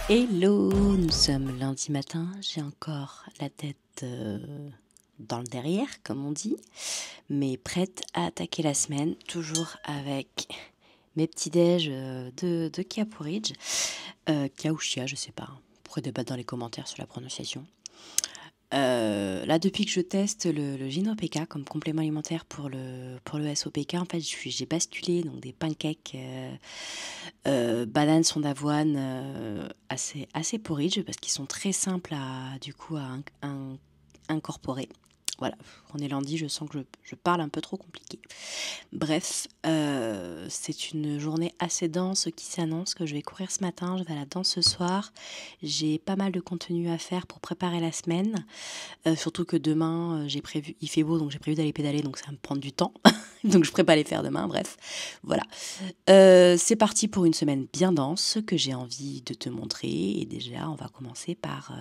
Hello, nous sommes lundi matin, j'ai encore la tête dans le derrière, comme on dit, mais prête à attaquer la semaine, toujours avec mes petits déj de Kia Porridge, Kia ou Chia, je sais pas, on pourrait débattre dans les commentaires sur la prononciation. Là, depuis que je teste le gin OPK comme complément alimentaire pour le SOPK, en fait, j'ai basculé donc des pancakes bananes, son d'avoine, assez porridge parce qu'ils sont très simples à incorporer. Voilà, on est lundi, je sens que je parle un peu trop compliqué. Bref, c'est une journée assez dense qui s'annonce, que je vais courir ce matin, je vais à la danse ce soir. J'ai pas mal de contenu à faire pour préparer la semaine. Surtout que demain, il fait beau, donc j'ai prévu d'aller pédaler, donc ça va me prendre du temps. Donc je ne pourrai pas les faire demain, bref. Voilà. C'est parti pour une semaine bien dense que j'ai envie de te montrer. Et déjà, on va commencer par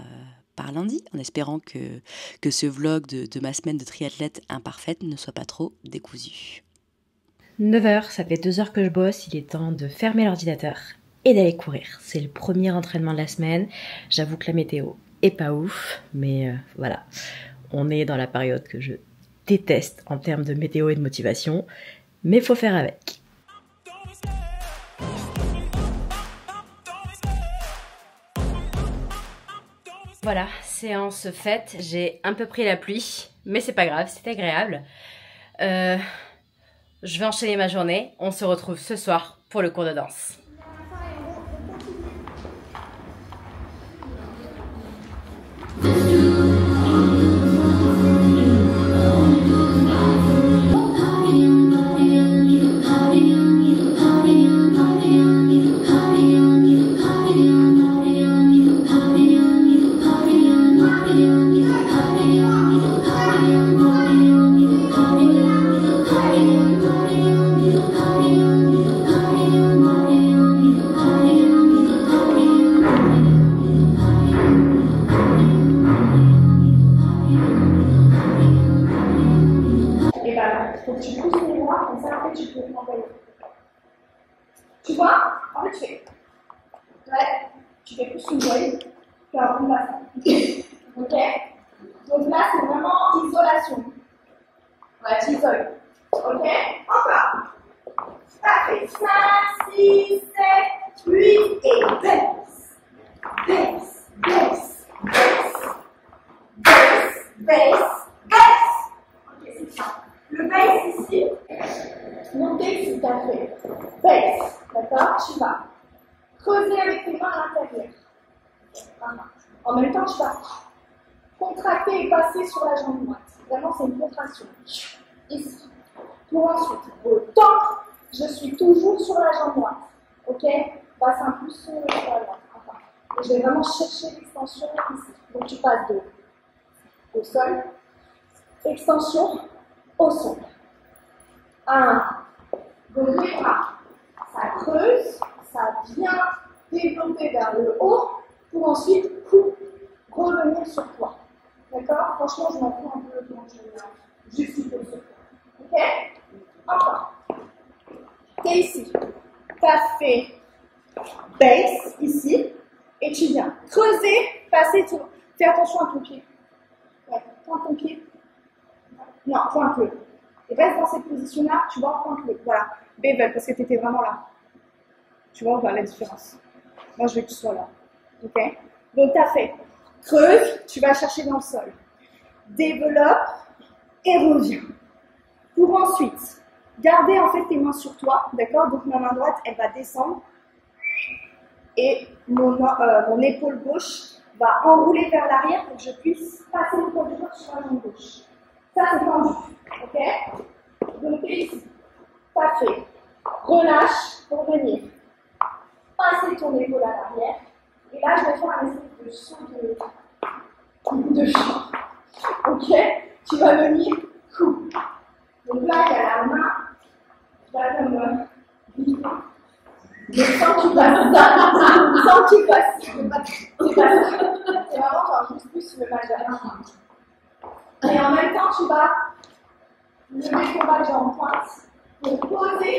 lundi, en espérant que ce vlog de ma semaine de triathlète imparfaite ne soit pas trop décousu. 9 heures, ça fait 2 heures que je bosse, il est temps de fermer l'ordinateur et d'aller courir. C'est le premier entraînement de la semaine. J'avoue que la météo est pas ouf, mais voilà. On est dans la période que je déteste en termes de météo et de motivation, mais faut faire avec. Voilà, séance faite, j'ai un peu pris la pluie, mais c'est pas grave, c'est agréable. Je vais enchaîner ma journée, on se retrouve ce soir pour le cours de danse. Faut que tu pousses les bras, comme ça après tu peux envoyer. Tu vois? En fait, tu fais. Ouais, tu fais plus une voile, puis un coup de ok? Donc là, c'est vraiment isolation. Ouais, tu isoles. Ok? Encore. Parfait. 5, 6, 7, 8 et baisse. Baisse, baisse, baisse. Baisse, baisse, baisse. Ok, c'est ça. Le base ici, montez si tu as fait. Base, d'accord? Tu vas creuser avec tes mains à l'intérieur. En même temps, tu vas contracter et passer sur la jambe droite. Vraiment, c'est une contraction. Ici. Pour ensuite, autant, je suis toujours sur la jambe droite. Ok? Passe un pouce sur la droite. Enfin, et je vais vraiment chercher l'extension ici. Donc, tu passes au sol. Extension. Au sol. 1, donc les bras, ça creuse, ça vient développer vers le haut pour ensuite revenir sur toi. D'accord? Franchement, je m'en fous un peu quand je viens juste sur toi. Ok? Encore. T'es ici. T'as fait base ici et tu viens creuser, passer ton. Fais attention à ton pied. Ouais, pointe ton pied. Non, pointe-le. Et reste dans cette position-là, tu vois, pointe-le. Voilà. Bevel, parce que tu étais vraiment là. Tu vois, on voit la différence. Moi, je veux que tu sois là. Ok? Donc, tu as fait. Creuse, tu vas chercher dans le sol. Développe et reviens. Pour ensuite, garder en fait tes mains sur toi. D'accord? Donc, ma main droite, elle va descendre. Et mon épaule gauche va enrouler vers l'arrière pour que je puisse passer le poids du corps sur la jambe gauche. Ça, c'est tendu. Ok? Donc, ici. T'as fait. Relâche pour venir. Passer ton épaule à l'arrière. Et là, je vais faire un espèce de saut de champ. Ok? Tu vas venir. Coup. Donc là, il y a la main. Tu vas comme vite. Mais sans que tu passes ça. Sans que tu passes. C'est pas ça. C'est vraiment genre juste plus le majeur. Et en même temps, tu vas lever ton bas de jambe pointe pour poser,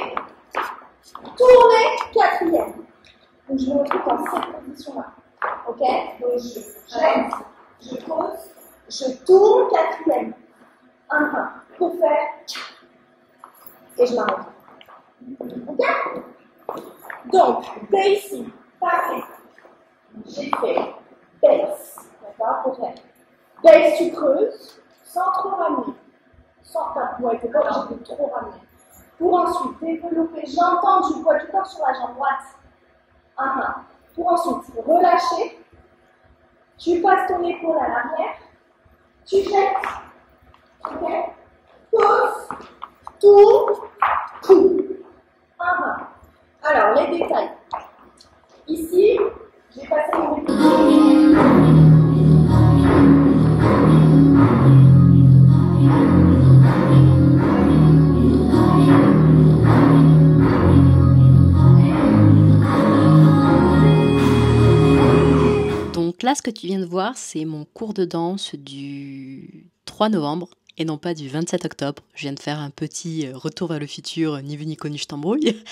tourner, quatrième. Donc je me retrouve dans cette position-là. Donc j'aide, je pose, je tourne, quatrième. Un, pour faire, et je m'arrête. Ok? Donc, t'es ici, parfait. J'ai fait base, d'accord? Pour faire base, tu creuses, sans trop ramener. Sans pas, ouais, t'es pas obligé de trop ramener. Pour ensuite développer, j'entends du poids du corps sur la jambe droite. Pour ensuite relâcher, tu passes ton épaule à l'arrière, tu jettes, ok? Pose, tourne, coup. Alors, les détails. Ici, j'ai passé mon épaule. Donc là, ce que tu viens de voir, c'est mon cours de danse du 3 novembre et non pas du 27 octobre. Je viens de faire un petit retour vers le futur, ni vu ni connu, je t'embrouille,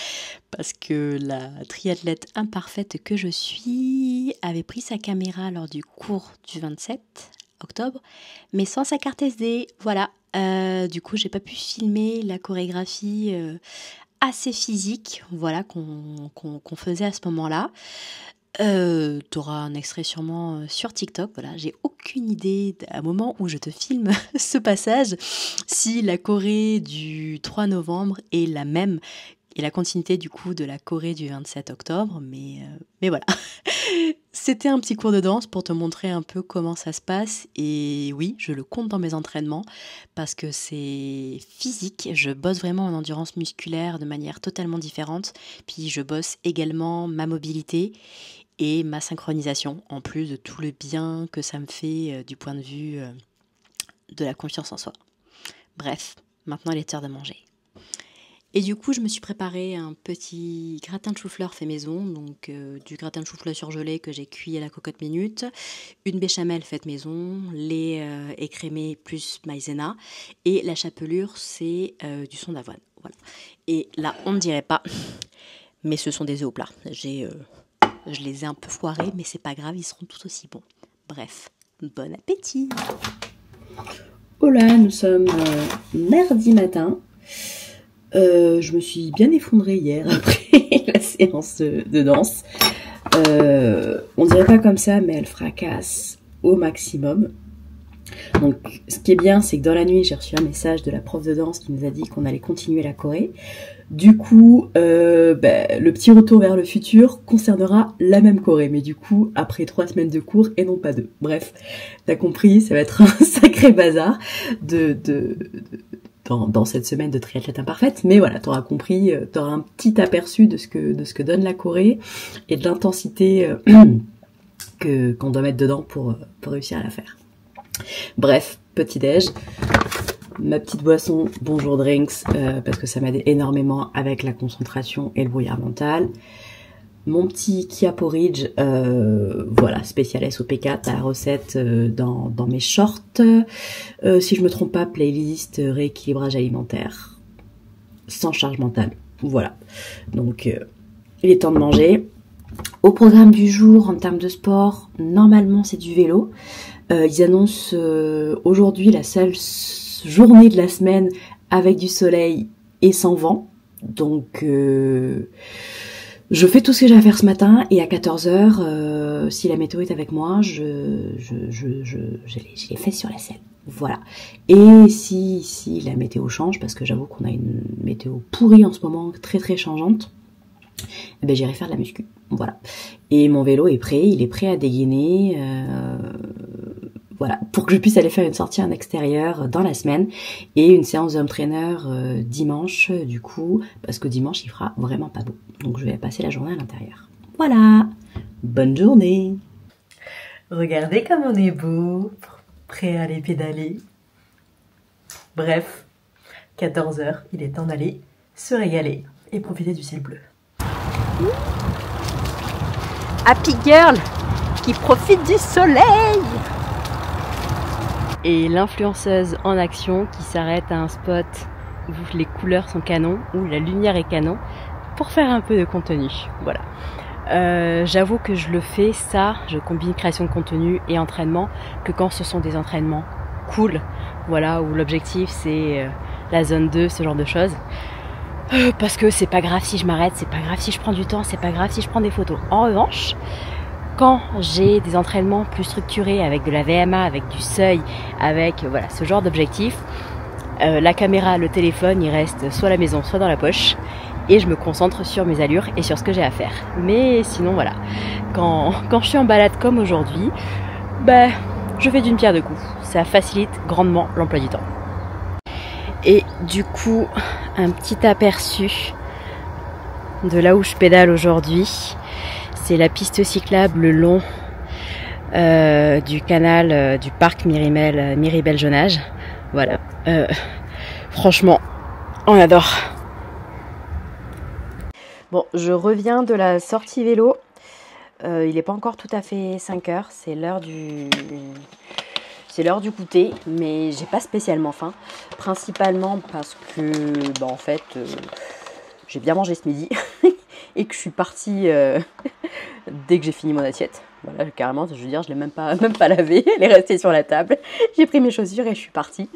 parce que la triathlète imparfaite que je suis avait pris sa caméra lors du cours du 27 octobre, mais sans sa carte SD. Voilà, du coup, j'ai pas pu filmer la chorégraphie assez physique, voilà, qu'on faisait à ce moment-là. T'auras un extrait sûrement sur TikTok. Voilà, j'ai aucune idée à moment où je te filme ce passage si la choré du 3 novembre est la même et la continuité du coup de la choré du 27 octobre, mais voilà. C'était un petit cours de danse pour te montrer un peu comment ça se passe, et oui, je le compte dans mes entraînements parce que c'est physique, je bosse vraiment en endurance musculaire de manière totalement différente, puis je bosse également ma mobilité et ma synchronisation, en plus de tout le bien que ça me fait du point de vue de la confiance en soi. Bref, maintenant il est heure de manger. Et du coup, je me suis préparé un petit gratin de chou-fleur fait maison, donc du gratin de chou-fleur surgelé que j'ai cuit à la cocotte minute, une béchamel faite maison, lait écrémé plus maïzena, et la chapelure, c'est du son d'avoine. Voilà. Et là, on ne dirait pas, mais ce sont des œufs au plat. Je les ai un peu foirés, mais c'est pas grave, ils seront tout aussi bons. Bref, bon appétit! Hola, nous sommes mardi matin. Je me suis bien effondrée hier après la séance de danse. On dirait pas comme ça, mais elle fracasse au maximum. Donc, ce qui est bien, c'est que dans la nuit, j'ai reçu un message de la prof de danse qui nous a dit qu'on allait continuer la choré. Du coup, le petit retour vers le futur concernera la même choré, mais du coup, après 3 semaines de cours et non pas 2. Bref, t'as compris, ça va être un sacré bazar dans cette semaine de triathlète imparfaite, mais voilà, t'auras compris, t'auras un petit aperçu de ce que donne la choré et de l'intensité qu'on doit mettre dedans pour réussir à la faire. Bref, petit-déj, ma petite boisson, bonjour drinks, parce que ça m'aide énormément avec la concentration et le brouillard mental. Mon petit Kia porridge, voilà, spécial SOP4, à la recette dans mes shorts. Si je me trompe pas, playlist rééquilibrage alimentaire, sans charge mentale. Voilà, donc il est temps de manger. Au programme du jour, en termes de sport, normalement c'est du vélo. Ils annoncent aujourd'hui la seule journée de la semaine avec du soleil et sans vent. Donc je fais tout ce que j'ai à faire ce matin et à 14h, si la météo est avec moi, je les fais sur la selle. Voilà. Et si la météo change, parce que j'avoue qu'on a une météo pourrie en ce moment, très très changeante, eh ben j'irai faire de la muscu. Voilà. Et mon vélo est prêt, il est prêt à dégainer. Voilà, pour que je puisse aller faire une sortie en extérieur dans la semaine et une séance d'home trainer dimanche du coup, parce que dimanche il fera vraiment pas beau. Donc je vais passer la journée à l'intérieur. Voilà, bonne journée. Regardez comme on est beau, prêt à aller pédaler. Bref, 14h, il est temps d'aller se régaler et profiter du ciel bleu. Happy girl qui profite du soleil! Et l'influenceuse en action qui s'arrête à un spot où les couleurs sont canon, où la lumière est canon, pour faire un peu de contenu. Voilà. J'avoue que je le fais, ça, je combine création de contenu et entraînement, que quand ce sont des entraînements cool, voilà, où l'objectif c'est la zone 2, ce genre de choses. Parce que c'est pas grave si je m'arrête, c'est pas grave si je prends du temps, c'est pas grave si je prends des photos. En revanche, quand j'ai des entraînements plus structurés avec de la VMA, avec du seuil, avec voilà ce genre d'objectif, la caméra, le téléphone, il reste soit à la maison, soit dans la poche. Et je me concentre sur mes allures et sur ce que j'ai à faire. Mais sinon voilà, quand je suis en balade comme aujourd'hui, bah, je fais d'une pierre deux coups. Ça facilite grandement l'emploi du temps. Et du coup, un petit aperçu de là où je pédale aujourd'hui. C'est la piste cyclable le long du canal du parc Miribel-Jonage. Voilà. Franchement, on adore. Bon, je reviens de la sortie vélo. Il n'est pas encore tout à fait 5 heures. C'est l'heure du goûter, mais j'ai pas spécialement faim. Principalement parce que, en fait, j'ai bien mangé ce midi et que je suis partie dès que j'ai fini mon assiette. Voilà, carrément, je veux dire, je l'ai même pas lavée. Elle est restée sur la table. J'ai pris mes chaussures et je suis partie.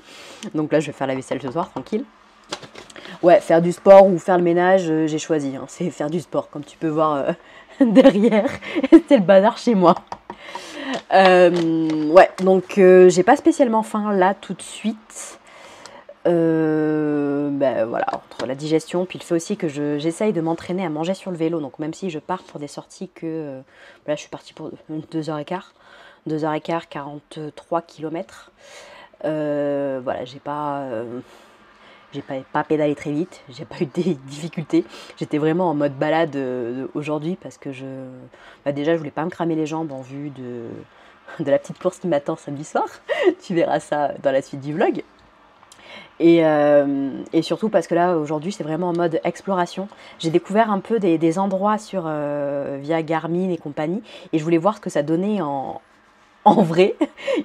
Donc là, je vais faire la vaisselle ce soir, tranquille. Ouais, faire du sport ou faire le ménage, j'ai choisi. Hein. C'est faire du sport, comme tu peux voir derrière. C'est le bazar chez moi. Ouais, donc j'ai pas spécialement faim là tout de suite. Voilà, entre la digestion, puis le fait aussi que j'essaye de m'entraîner à manger sur le vélo. Donc même si je pars pour des sorties que... là, je suis partie pour 2h15. 2h15, 43 km. Voilà, j'ai pas pédalé très vite, j'ai pas eu des difficultés. J'étais vraiment en mode balade aujourd'hui parce que déjà je voulais pas me cramer les jambes en vue de la petite course qui m'attend samedi soir. Tu verras ça dans la suite du vlog. Et surtout parce que là aujourd'hui c'est vraiment en mode exploration. J'ai découvert un peu des endroits via Garmin et compagnie et je voulais voir ce que ça donnait en vrai,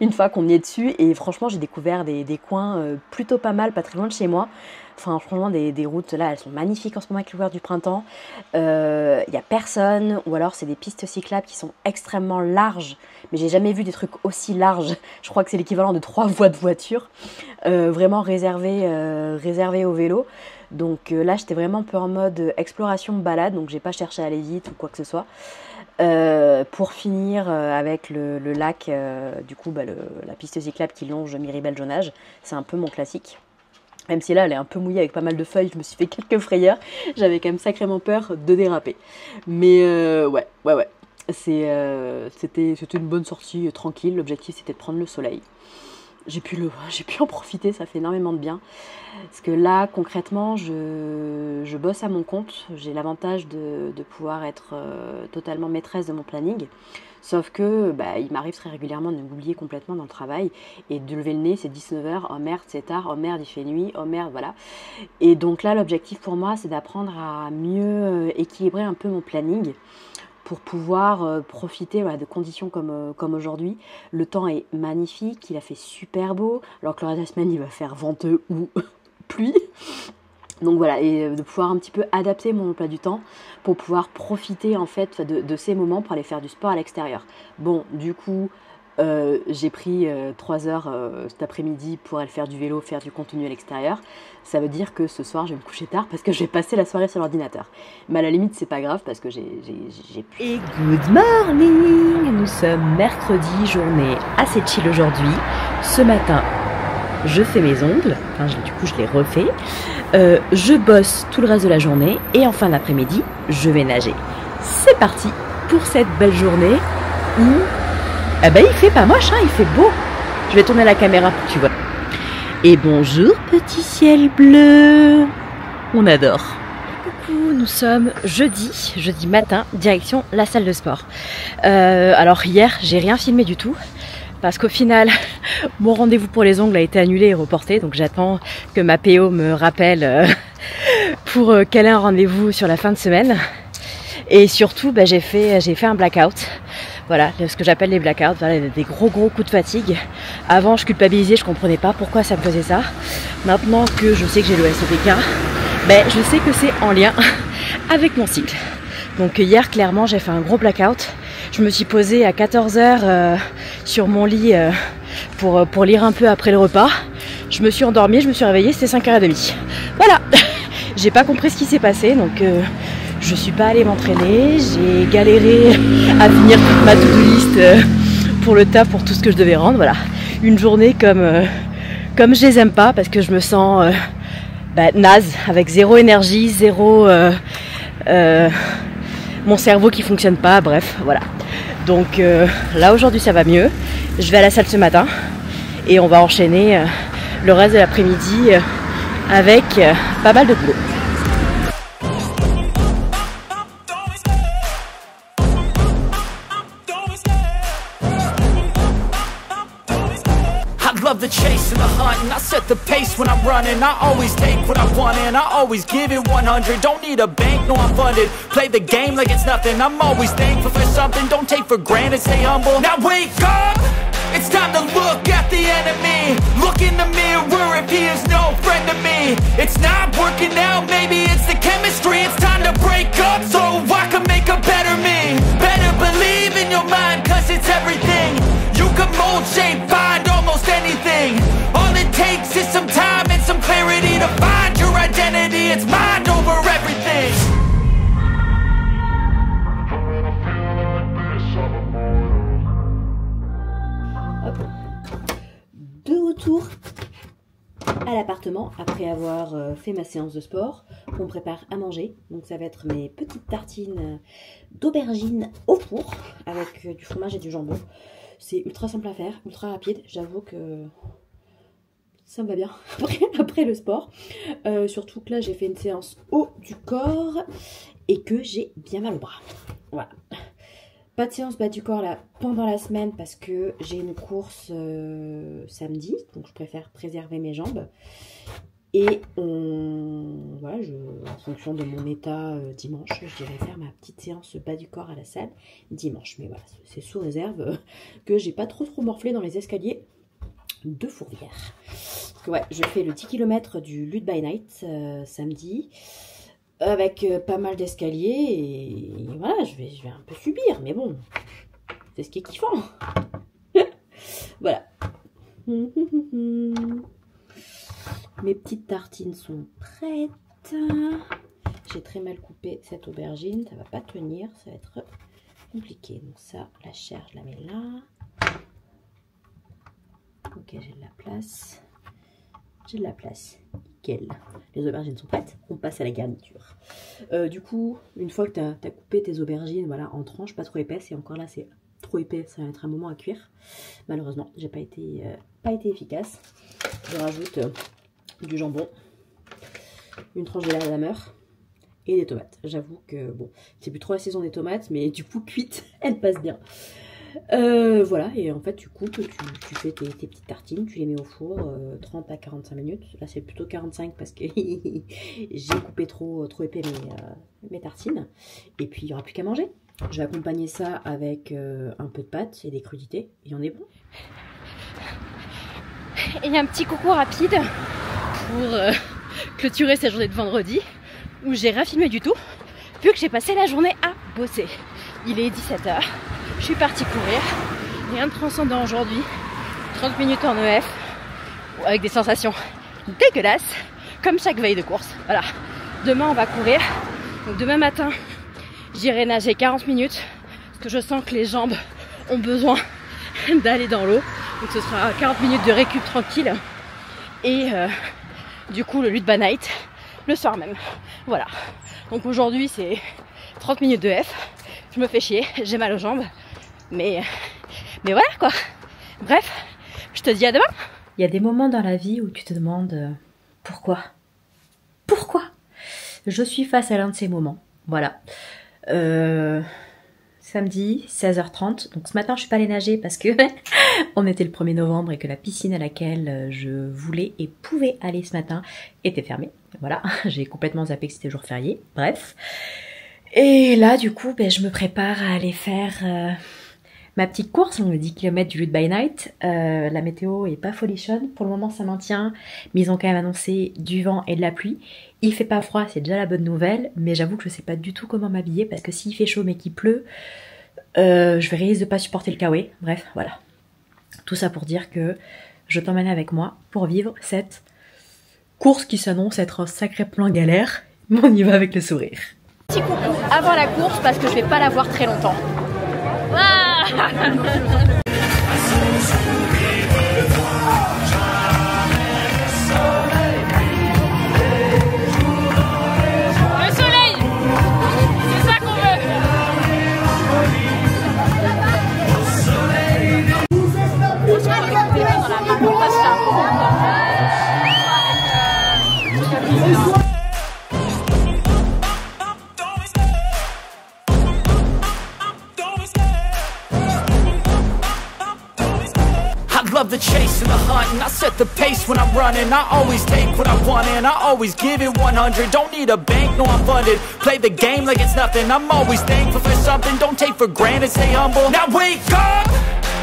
une fois qu'on y est dessus. Et franchement, j'ai découvert des coins plutôt pas mal, pas très loin de chez moi. Enfin, franchement, des routes, là, elles sont magnifiques en ce moment avec l'hiver du printemps. Il n'y a personne, ou alors c'est des pistes cyclables qui sont extrêmement larges. Mais j'ai jamais vu des trucs aussi larges. Je crois que c'est l'équivalent de 3 voies de voiture. Vraiment réservées au vélo. Donc là, j'étais vraiment un peu en mode exploration balade. Donc j'ai pas cherché à aller vite ou quoi que ce soit. Pour finir avec le lac, du coup la piste cyclable qui longe Miribel-Jonage, c'est un peu mon classique. Même si là elle est un peu mouillée avec pas mal de feuilles, je me suis fait quelques frayeurs, j'avais quand même sacrément peur de déraper. Mais ouais, c'était une bonne sortie tranquille, l'objectif c'était de prendre le soleil. J'ai pu en profiter, ça fait énormément de bien. Parce que là, concrètement, je bosse à mon compte. J'ai l'avantage de pouvoir être totalement maîtresse de mon planning. Sauf que il m'arrive très régulièrement de m'oublier complètement dans le travail. Et de lever le nez, c'est 19h. Oh merde, c'est tard. Oh merde, il fait nuit. Oh merde, voilà. Et donc là, l'objectif pour moi, c'est d'apprendre à mieux équilibrer un peu mon planning. Pour pouvoir profiter de conditions comme aujourd'hui. Le temps est magnifique, il a fait super beau, alors que le reste de la semaine il va faire venteux ou pluie. Donc voilà, et de pouvoir un petit peu adapter mon emploi du temps pour pouvoir profiter en fait de ces moments pour aller faire du sport à l'extérieur. Bon, du coup, j'ai pris 3 heures cet après-midi pour aller faire du vélo, faire du contenu à l'extérieur. Ça veut dire que ce soir je vais me coucher tard parce que je vais passer la soirée sur l'ordinateur. Mais à la limite c'est pas grave parce que j'ai pu. Et good morning. Nous sommes mercredi, journée assez chill aujourd'hui. Ce matin je fais mes ongles, enfin du coup je les refais. Je bosse tout le reste de la journée et en fin d'après-midi je vais nager. C'est parti pour cette belle journée où il fait pas moche, hein, il fait beau. Je vais tourner la caméra pour que tu vois. Et bonjour petit ciel bleu. On adore. Coucou, nous sommes jeudi matin, direction la salle de sport. Alors hier, j'ai rien filmé du tout. Parce qu'au final, mon rendez-vous pour les ongles a été annulé et reporté. Donc j'attends que ma PO me rappelle pour caler un rendez-vous sur la fin de semaine. Et surtout, j'ai fait un blackout. Voilà, ce que j'appelle les blackouts, voilà, des gros coups de fatigue. Avant, je culpabilisais, je comprenais pas pourquoi ça me faisait ça. Maintenant que je sais que j'ai le SOPK, je sais que c'est en lien avec mon cycle. Donc hier, clairement, j'ai fait un gros blackout. Je me suis posée à 14h sur mon lit pour lire un peu après le repas. Je me suis endormie, je me suis réveillée, c'était 5h30. Voilà. J'ai pas compris ce qui s'est passé, donc je suis pas allée m'entraîner. J'ai galéré à finir toute ma to-do list pour le taf, pour tout ce que je devais rendre. Voilà. Une journée comme je les aime pas, parce que je me sens naze, avec zéro énergie, zéro... mon cerveau qui fonctionne pas, bref, voilà. Donc là aujourd'hui ça va mieux. Je vais à la salle ce matin et on va enchaîner le reste de l'après-midi avec pas mal de boulot. Love the chase and the hunt, and I set the pace when I'm running. I always take what I want and I always give it 100. Don't need a bank, no I'm funded. Play the game like it's nothing. I'm always thankful for something. Don't take for granted, stay humble. Now wake up, it's time to look at the enemy. Look in the mirror if he is no friend to me. It's not working out, maybe it's the chemistry. It's time to break up so I can make a better me. Better believe in your mind, cause it's everything. You can mold, shape, find almost anything. All it takes is some time and some clarity to find your identity. It's mind over everything. Hop. De retour à l'appartement après avoir fait ma séance de sport. On prépare à manger, donc ça va être mes petites tartines d'aubergine au four avec du fromage et du jambon. C'est ultra simple à faire, ultra rapide. J'avoue que ça me va bien après le sport. Surtout que là, j'ai fait une séance haut du corps et que j'ai bien mal au bras. Voilà. Pas de séance bas du corps là pendant la semaine parce que j'ai une course samedi. Donc je préfère préserver mes jambes. Et voilà, en fonction de mon état dimanche, je dirais faire ma petite séance bas du corps à la salle dimanche. Mais voilà, c'est sous réserve que j'ai pas trop morflé dans les escaliers de Fourvière. Ouais, je fais le 10 km du Lutte by Night samedi avec pas mal d'escaliers et voilà, je vais un peu subir, mais bon, c'est ce qui est kiffant. Voilà. Mes petites tartines sont prêtes. J'ai très mal coupé cette aubergine. Ça va pas tenir. Ça va être compliqué. Donc ça, la chair, je la mets là. Ok, j'ai de la place. J'ai de la place. Nickel. Les aubergines sont prêtes. On passe à la garniture. Du coup, une fois que tu as coupé tes aubergines voilà, en tranches, pas trop épaisses. Et encore là, c'est trop épais. Ça va être un moment à cuire. Malheureusement, j'ai pas été efficace. Je rajoute... du jambon, une tranche de la mer et des tomates. J'avoue que bon, c'est plus trop la saison des tomates, mais du coup cuite, elles passent bien. Voilà, et en fait tu coupes, tu fais tes petites tartines, tu les mets au four 30 à 45 minutes. Là c'est plutôt 45 parce que j'ai coupé trop épais mes tartines. Et puis il n'y aura plus qu'à manger. Je vais accompagner ça avec un peu de pâte et des crudités, et on est bon. Et un petit coucou rapide pour clôturer cette journée de vendredi où j'ai rien filmé du tout vu que j'ai passé la journée à bosser. Il est 17h, je suis partie courir, rien de transcendant aujourd'hui, 30 minutes en EF avec des sensations dégueulasses comme chaque veille de course. Voilà, demain on va courir, donc demain matin j'irai nager 40 minutes parce que je sens que les jambes ont besoin d'aller dans l'eau, donc ce sera 40 minutes de récup tranquille et du coup le Lutte by Night le soir même. Voilà, donc aujourd'hui c'est 30 minutes de F, je me fais chier, j'ai mal aux jambes, mais voilà quoi. Bref, je te dis à demain. Il y a des moments dans la vie où tu te demandes pourquoi je suis face à l'un de ces moments. Voilà, samedi 16h30, donc ce matin je suis pas allée nager parce que on était le 1er novembre et que la piscine à laquelle je voulais et pouvais aller ce matin était fermée. Voilà, j'ai complètement zappé que c'était jour férié, bref. Et là du coup je me prépare à aller faire ma petite course, donc les 10 km du Lutte by Night. La météo est pas folichonne, pour le moment ça maintient, mais ils ont quand même annoncé du vent et de la pluie. Il fait pas froid, c'est déjà la bonne nouvelle, mais j'avoue que je sais pas du tout comment m'habiller parce que s'il fait chaud mais qu'il pleut, je vais risque de pas supporter le kawaii. Bref, voilà. Tout ça pour dire que je t'emmène avec moi pour vivre cette course qui s'annonce être un sacré plan galère, mais on y va avec le sourire. Petit coucou avant la course parce que je vais pas la voir très longtemps. Le soleil, c'est ça qu'on veut. Love the chase and the hunt, and I set the pace when I'm running. I always take what I want and I always give it 100. Don't need a bank, no I'm funded. Play the game like it's nothing. I'm always thankful for something. Don't take for granted, stay humble. Now wake up,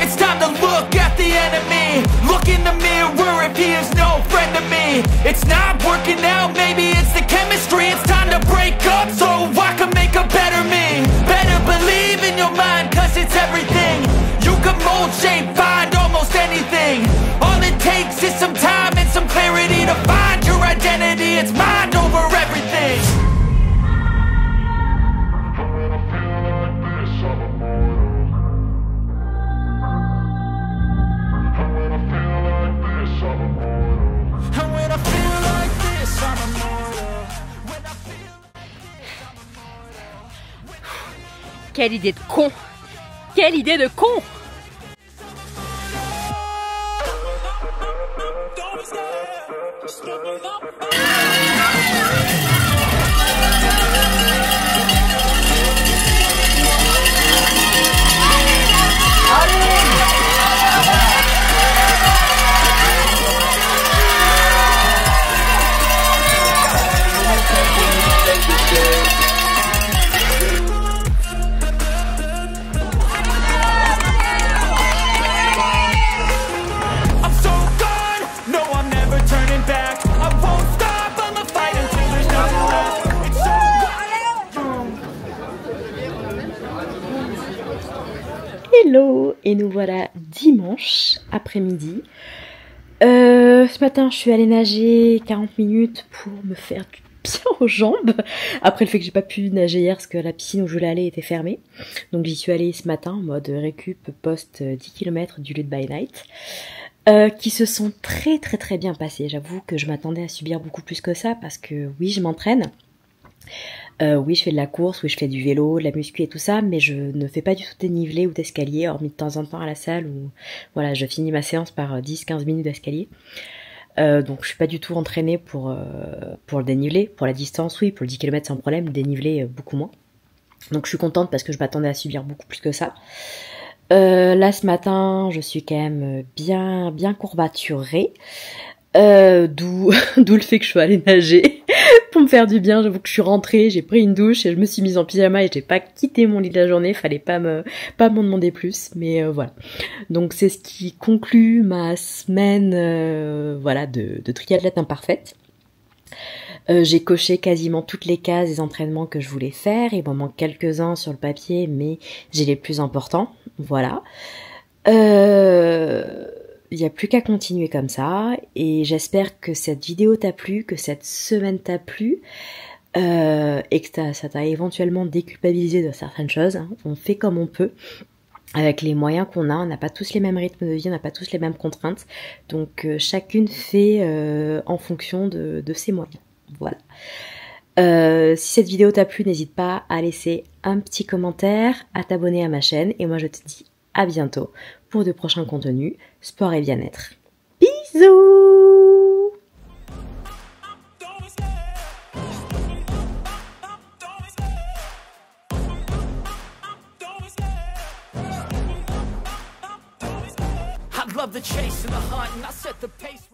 it's time to look at the enemy. Look in the mirror if he is no friend to me. It's not working out, maybe it's the chemistry. It's time to break up so I can make a better me. Better believe in your mind, cause it's everything. You can mold, shape, find almost anything. All it takes is some time and some clarity to find your identity. It's mind over everything. And when I feel like this, I'm immortal. When I feel... Quelle idée de con! Quelle idée de con! Hello, et nous voilà dimanche après-midi. Ce matin, je suis allée nager 40 minutes pour me faire du bien aux jambes. Après le fait que j'ai pas pu nager hier parce que la piscine où je voulais aller était fermée. Donc j'y suis allée ce matin en mode récup post 10 km du Lutte by Night. Qui se sont très bien passés. J'avoue que je m'attendais à subir beaucoup plus que ça parce que oui, je m'entraîne. Oui, je fais de la course, oui, je fais du vélo, de la muscu et tout ça, mais je ne fais pas du tout de dénivelé ou d'escalier, hormis de temps en temps à la salle où, voilà, je finis ma séance par 10-15 minutes d'escalier. Donc je suis pas du tout entraînée pour le dénivelé. Pour la distance, oui, pour le 10 km sans problème, le dénivelé beaucoup moins. Donc je suis contente parce que je m'attendais à subir beaucoup plus que ça. Là ce matin, je suis quand même bien courbaturée. D'où le fait que je sois allée nager pour me faire du bien. J'avoue que je suis rentrée, j'ai pris une douche et je me suis mise en pyjama et j'ai pas quitté mon lit de la journée. Fallait pas m'en demander plus, mais voilà. Donc c'est ce qui conclut ma semaine, voilà, de triathlète imparfaite. J'ai coché quasiment toutes les cases des entraînements que je voulais faire. Il m'en manque quelques-uns sur le papier, mais j'ai les plus importants. Voilà. Il n'y a plus qu'à continuer comme ça et j'espère que cette vidéo t'a plu, que cette semaine t'a plu et que ça t'a éventuellement déculpabilisé de certaines choses. Hein. On fait comme on peut avec les moyens qu'on a. On n'a pas tous les mêmes rythmes de vie, on n'a pas tous les mêmes contraintes. Donc chacune fait en fonction de ses moyens. Voilà. Si cette vidéo t'a plu, n'hésite pas à laisser un petit commentaire, à t'abonner à ma chaîne et moi je te dis à bientôt pour de prochains contenus sport et bien-être. Bisous! I love the chase and the hunt, and I set the pace.